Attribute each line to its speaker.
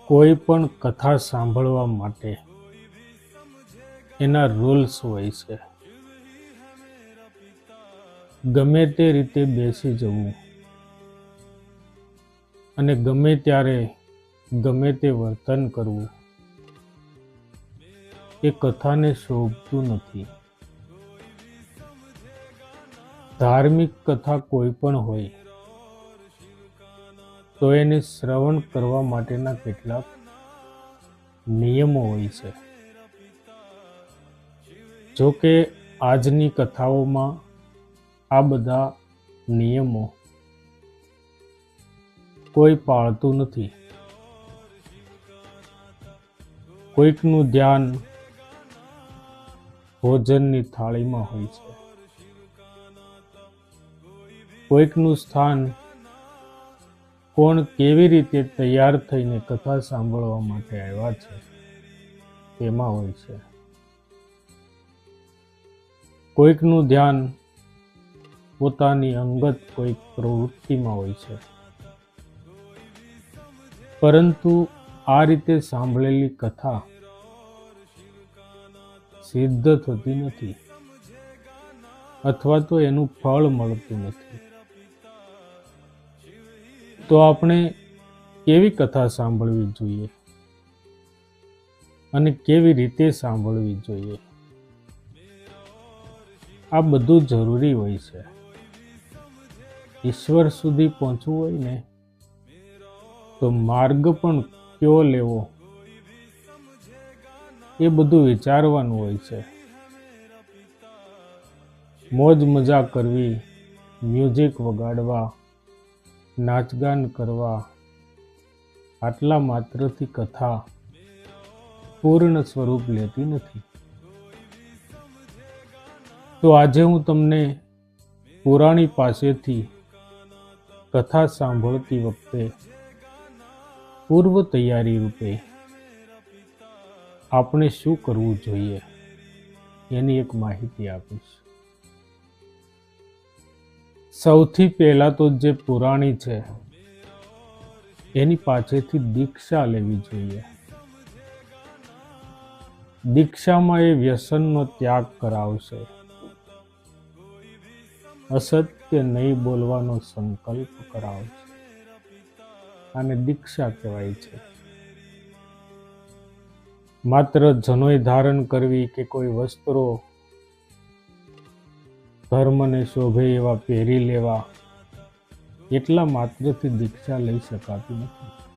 Speaker 1: કોઈ પણ કથા સાંભળવા માટે એના રૂલ્સ હોય છે. ગમે તે રીતે બેસી જવું અને ગમે ત્યારે ગમે તે વર્તન કરવું એ કથાને શોભતું નથી. ધાર્મિક કથા કોઈ પણ હોય તો એને શ્રવણ કરવા માટેના કેટલાક નિયમો હોય છે. જો કે આજની કથાઓમાં આ બધા નિયમો કોઈ પાળતું નથી. કોઈકનું ધ્યાન ભોજનની થાળીમાં હોય છે. કોઈકનું સ્થાન કોણ કેવી રીતે તૈયાર થઈને કથા સાંભળવા માટે આવ્યા છે તેમાં હોય છે. કોઈકનું ધ્યાન પોતાની અંગત કોઈક પ્રવૃત્તિમાં હોય છે. પરંતુ આ રીતે સાંભળેલી કથા સિદ્ધ થતી નથી અથવા તો એનું ફળ મળતું નથી. તો આપણે કેવી કથા સાંભળવી જોઈએ અને કેવી રીતે સાંભળવી જોઈએ, આ બધું જરૂરી હોય છે. ઈશ્વર સુધી પહોંચવું હોય ને તો માર્ગ પણ કયો લેવો એ બધું વિચારવાનું હોય છે. મોજ મજા કરવી, મ્યુઝિક વગાડવા, નાચગાન કરવા, આટલા માત્રથી કથા પૂર્ણ સ્વરૂપ લેતી નથી. તો આજે હું તમને પુરાણી પાસેથી કથા સાંભળતી વખતે પૂર્વ તૈયારી રૂપે આપણે શું કરવું જોઈએ એની એક માહિતી આપીશ. સૌથી પહેલા તો જે પુરાણી છે એની પાસેથી દીક્ષા લેવી જોઈએ. દીક્ષામાં એ વ્યસનનો ત્યાગ કરાવશે. અસત્ય નહીં બોલવાનો સંકલ્પ કરાવશે. આને દીક્ષા કહેવાય છે. માત્ર જનોઈ ધારણ કરવી કે કોઈ વસ્ત્રો ધર્મને શોભે એવા પહેરી લેવા એટલા માત્રથી દીક્ષા લઈ શકાતી નથી.